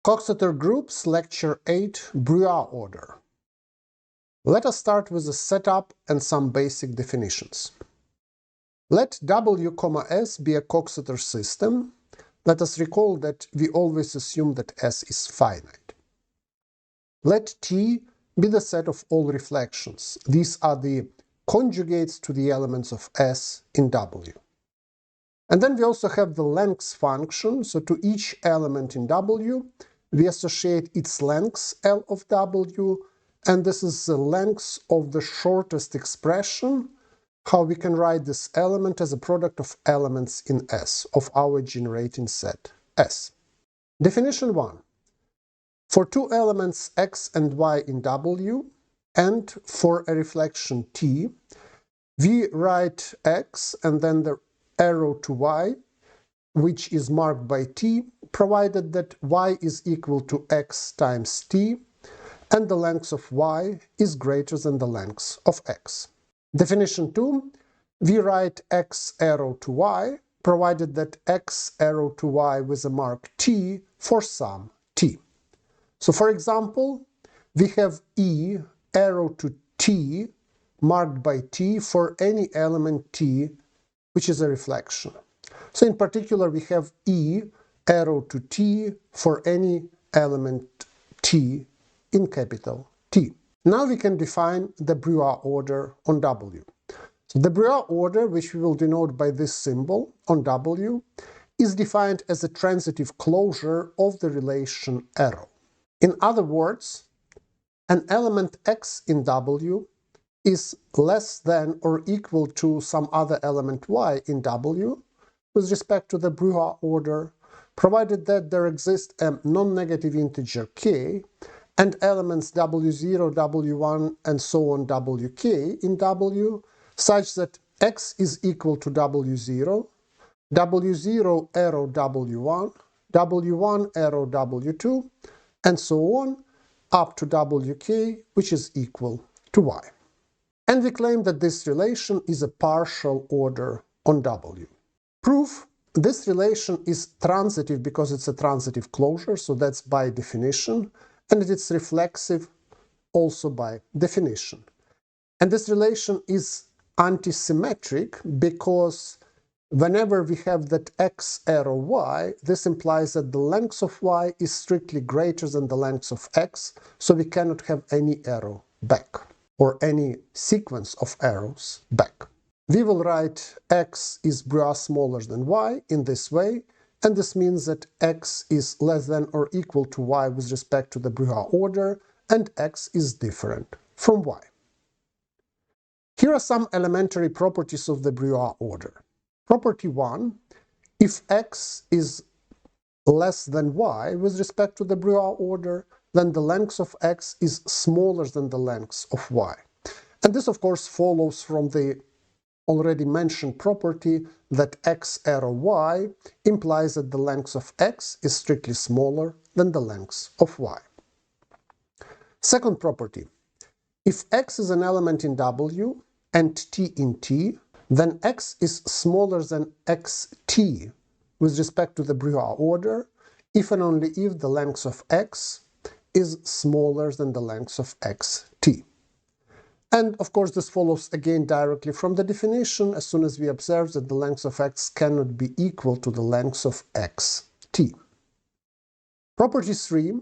Coxter Groups, Lecture 8, Bruhat order. Let us start with the setup and some basic definitions. Let W, S be a Coxeter system. Let us recall that we always assume that S is finite. Let T be the set of all reflections. These are the conjugates to the elements of S in W. And then we also have the length function, so to each element in W, we associate its length, L of W, and this is the length of the shortest expression, how we can write this element as a product of elements in S, of our generating set S. Definition 1. For two elements x and y in W, and for a reflection T, we write x and then the arrow to y, which is marked by t, provided that y is equal to x times t, and the length of y is greater than the length of x. Definition 2, we write x arrow to y, provided that x arrow to y with a mark t for some t. So for example, we have e arrow to t marked by t for any element t which is a reflection. So in particular we have e arrow to t for any element t in capital T. Now we can define the Bruhat order on W. So the Bruhat order, which we will denote by this symbol on W, is defined as a transitive closure of the relation arrow. In other words, an element x in W is less than or equal to some other element y in W with respect to the Bruhat order, provided that there exists a non-negative integer k and elements w0, w1, and so on wk in W such that x is equal to w0, w0 arrow w1, w1 arrow w2, and so on up to wk, which is equal to y. And we claim that this relation is a partial order on W. Proof: this relation is transitive because it's a transitive closure, so that's by definition, and it's reflexive also by definition. And this relation is antisymmetric because whenever we have that x arrow y, this implies that the length of y is strictly greater than the length of x, so we cannot have any arrow back, or any sequence of arrows back. We will write x is Bruhat smaller than y in this way, and this means that x is less than or equal to y with respect to the Bruhat order, and x is different from y. Here are some elementary properties of the Bruhat order. Property 1, if x is less than y with respect to the Bruhat order, then the length of x is smaller than the length of y. And this of course follows from the already mentioned property that x arrow y implies that the length of x is strictly smaller than the length of y. Second property, if x is an element in W and t in T, then x is smaller than xt with respect to the Bruhat order if and only if the length of x is smaller than the length of xt. And of course this follows again directly from the definition as soon as we observe that the length of x cannot be equal to the length of xt. Property 3,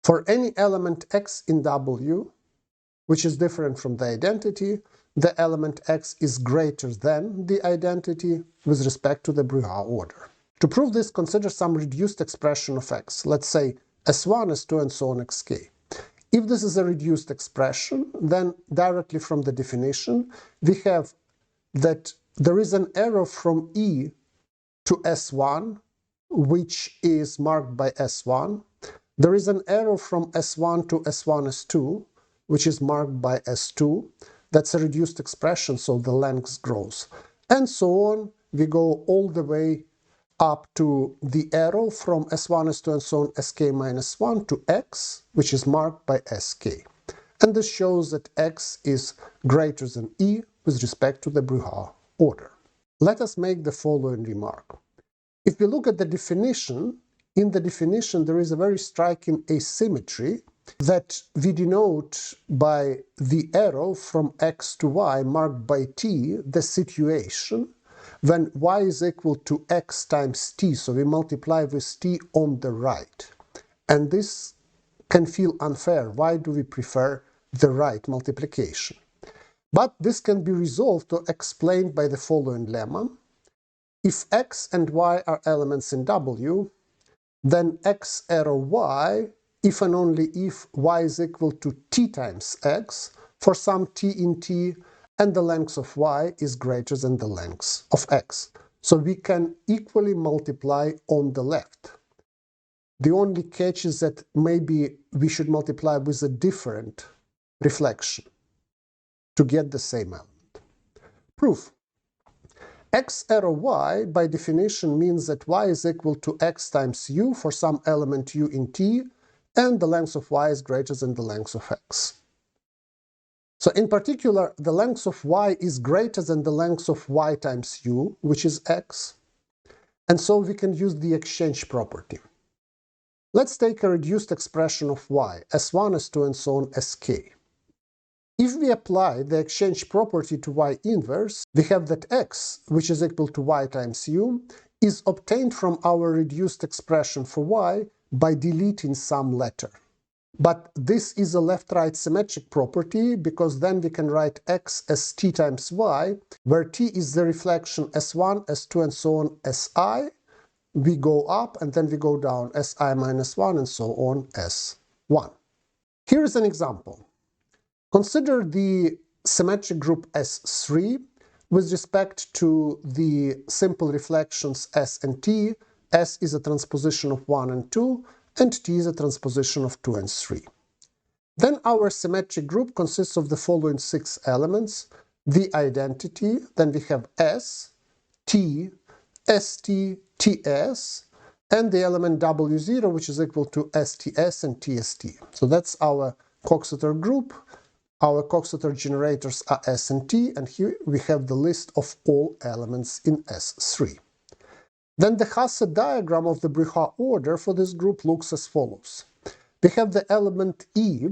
for any element x in W, which is different from the identity, the element x is greater than the identity with respect to the Bruhat order. To prove this, consider some reduced expression of x, let's say s1, s2, and so on xk. If this is a reduced expression, then directly from the definition, we have that there is an arrow from E to S1, which is marked by S1. There is an arrow from S1 to S1, S2, which is marked by S2. That's a reduced expression, so the length grows. And so on, we go all the way up to the arrow from S1, S2, and so on, sk minus 1 to x, which is marked by sk. And this shows that x is greater than e with respect to the Bruhat order. Let us make the following remark. If we look at the definition, in the definition there is a very striking asymmetry that we denote by the arrow from x to y marked by t, the situation when y is equal to x times t, so we multiply with t on the right. And this can feel unfair. Why do we prefer the right multiplication? But this can be resolved or explained by the following lemma. If x and y are elements in W, then x arrow y, if and only if y is equal to t times x for some t in t, and the length of y is greater than the length of x. So we can equally multiply on the left. The only catch is that maybe we should multiply with a different reflection to get the same element. Proof. X arrow y by definition means that y is equal to x times u for some element u in t, and the length of y is greater than the length of x. So in particular, the length of y is greater than the length of y times u, which is x, and so we can use the exchange property. Let's take a reduced expression of y, s1, s2, and so on, sk. If we apply the exchange property to y inverse, we have that x, which is equal to y times u, is obtained from our reduced expression for y by deleting some letter. But this is a left-right symmetric property, because then we can write x as t times y, where t is the reflection s1, s2, and so on, si. We go up and then we go down, si minus 1, and so on, s1. Here is an example. Consider the symmetric group S3 with respect to the simple reflections S and T. S is a transposition of 1 and 2, and T is a transposition of 2 and 3. Then our symmetric group consists of the following 6 elements: the identity, then we have S, T, ST, TS, and the element W0, which is equal to STS and TST. So that's our Coxeter group. Our Coxeter generators are S and T, and here we have the list of all elements in S3. Then the Hasse diagram of the Bruhat order for this group looks as follows. We have the element E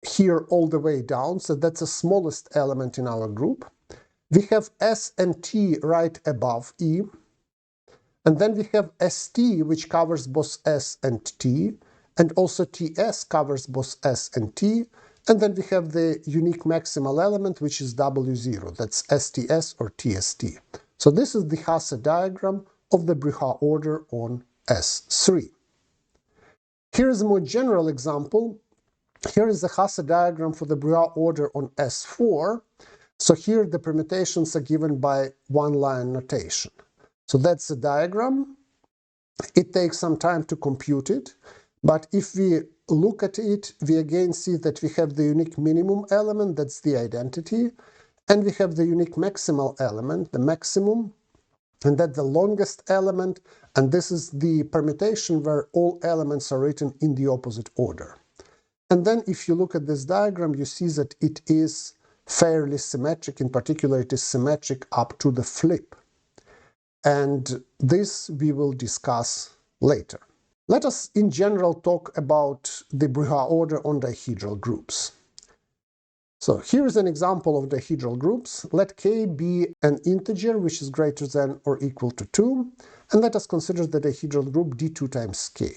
here all the way down, so that's the smallest element in our group. We have S and T right above E, and then we have ST, which covers both S and T, and also TS covers both S and T, and then we have the unique maximal element, which is W0, that's STS or TST. So this is the Hasse diagram of the Bruhat order on S3. Here is a more general example. Here is the Hasse diagram for the Bruhat order on S4. So here the permutations are given by one-line notation. So that's the diagram. It takes some time to compute it, but if we look at it, we again see that we have the unique minimum element, that's the identity, and we have the unique maximal element, the maximum, and that's the longest element, and this is the permutation where all elements are written in the opposite order. And then if you look at this diagram, you see that it is fairly symmetric. In particular, it is symmetric up to the flip. And this we will discuss later. Let us in general talk about the Bruhat order on dihedral groups. So here is an example of dihedral groups. Let k be an integer which is greater than or equal to 2, and let us consider the dihedral group d2 times k.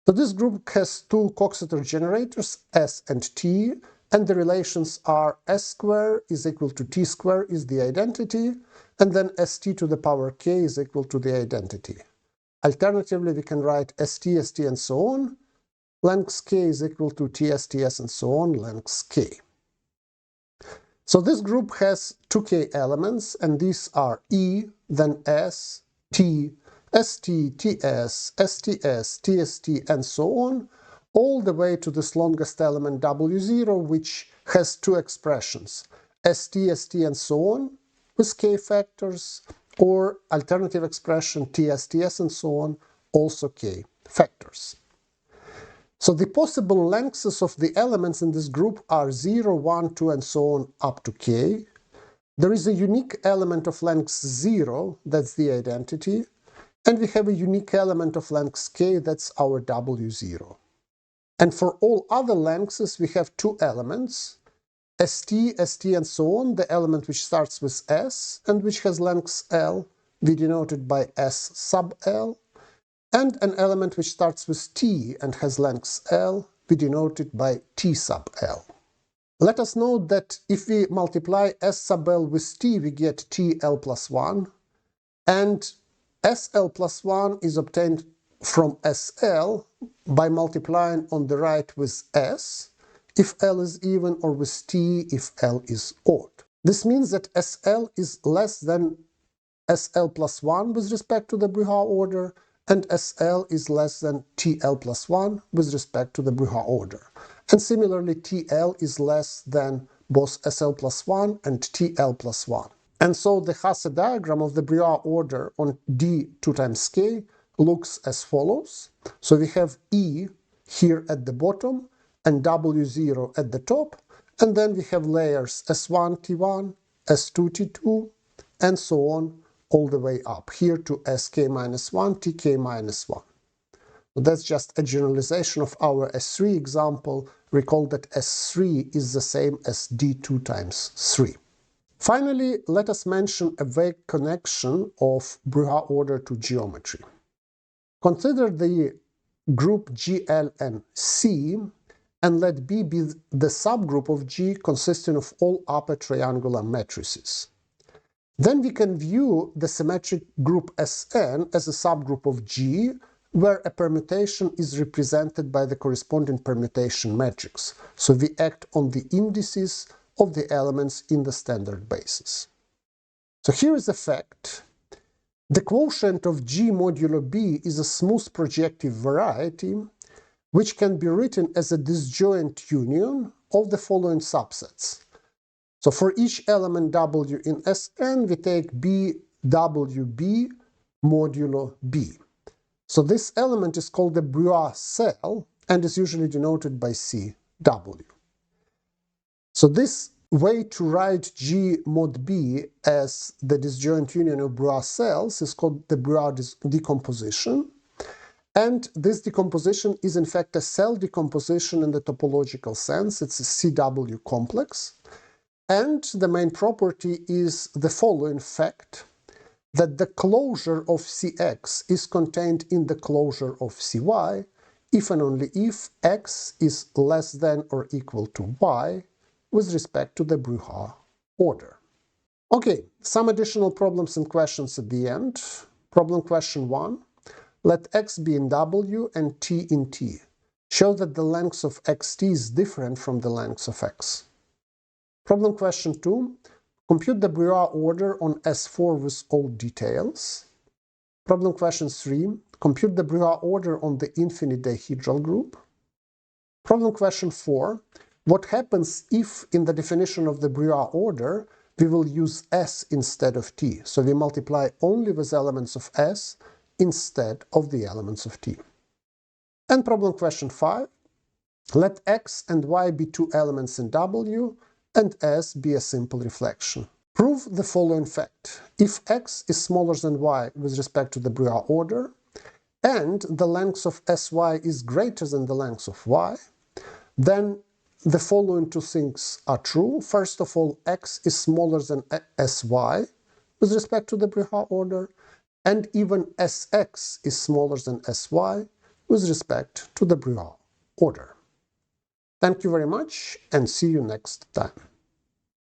So this group has two Coxeter generators, S and T, and the relations are s square is equal to t square is the identity, and then st to the power k is equal to the identity. Alternatively, we can write st, st, and so on. Length k is equal to ts, ts, and so on, length k. So this group has 2k elements, and these are E, then S, T, ST, TS, STS, TST, and so on, all the way to this longest element W0, which has two expressions, ST, ST, and so on, with k factors, or alternative expression TS, TS, and so on, also k factors. So the possible lengths of the elements in this group are 0, 1, 2, and so on up to k. There is a unique element of length 0, that's the identity. And we have a unique element of length k, that's our W0. And for all other lengths, we have two elements, st, and so on. The element which starts with s and which has length l, we denote it by s sub l. And an element which starts with t and has length l, we denote it by t sub l. Let us note that if we multiply s sub l with t, we get tl plus 1, and sl plus 1 is obtained from sl by multiplying on the right with s, if l is even, or with t if l is odd. This means that sl is less than sl plus 1 with respect to the Bruhat order, and sl is less than tl plus 1 with respect to the Bruhat order. And similarly, tl is less than both sl plus 1 and tl plus 1. And so the Hasse diagram of the Bruhat order on d2 times k looks as follows. So we have E here at the bottom and W0 at the top, and then we have layers S1, T1, S2, T2, and so on all the way up here to Sk minus 1, Tk minus 1. So that's just a generalization of our S3 example. Recall that S3 is the same as d2 times 3. Finally, let us mention a vague connection of Bruhat order to geometry. Consider the group GL and C, and let B be the subgroup of G consisting of all upper triangular matrices. Then we can view the symmetric group Sn as a subgroup of G, where a permutation is represented by the corresponding permutation matrix. So we act on the indices of the elements in the standard basis. So here is a fact. The quotient of G modulo B is a smooth projective variety, which can be written as a disjoint union of the following subsets. So for each element W in Sn, we take BWB modulo B. So this element is called the Bruhat cell and is usually denoted by CW. So this way to write G mod B as the disjoint union of Bruhat cells is called the Bruhat decomposition. And this decomposition is in fact a cell decomposition in the topological sense. It's a CW complex. And the main property is the following fact, that the closure of Cx is contained in the closure of Cy if and only if x is less than or equal to y with respect to the Bruhat order. Okay, some additional problems and questions at the end. Problem question 1. Let x be in W and t in T. Show that the length of xt is different from the length of x. Problem question 2. Compute the Bruhat order on S4 with all details. Problem question 3. Compute the Bruhat order on the infinite dihedral group. Problem question 4. What happens if, in the definition of the Bruhat order, we will use S instead of T? So we multiply only with elements of S instead of the elements of T. And problem question 5. Let X and Y be two elements in W, and S be a simple reflection. Prove the following fact. If X is smaller than Y with respect to the Bruhat order, and the length of Sy is greater than the length of Y, then the following two things are true. First of all, X is smaller than Sy with respect to the Bruhat order, and even Sx is smaller than Sy with respect to the Bruhat order. Thank you very much, and see you next time.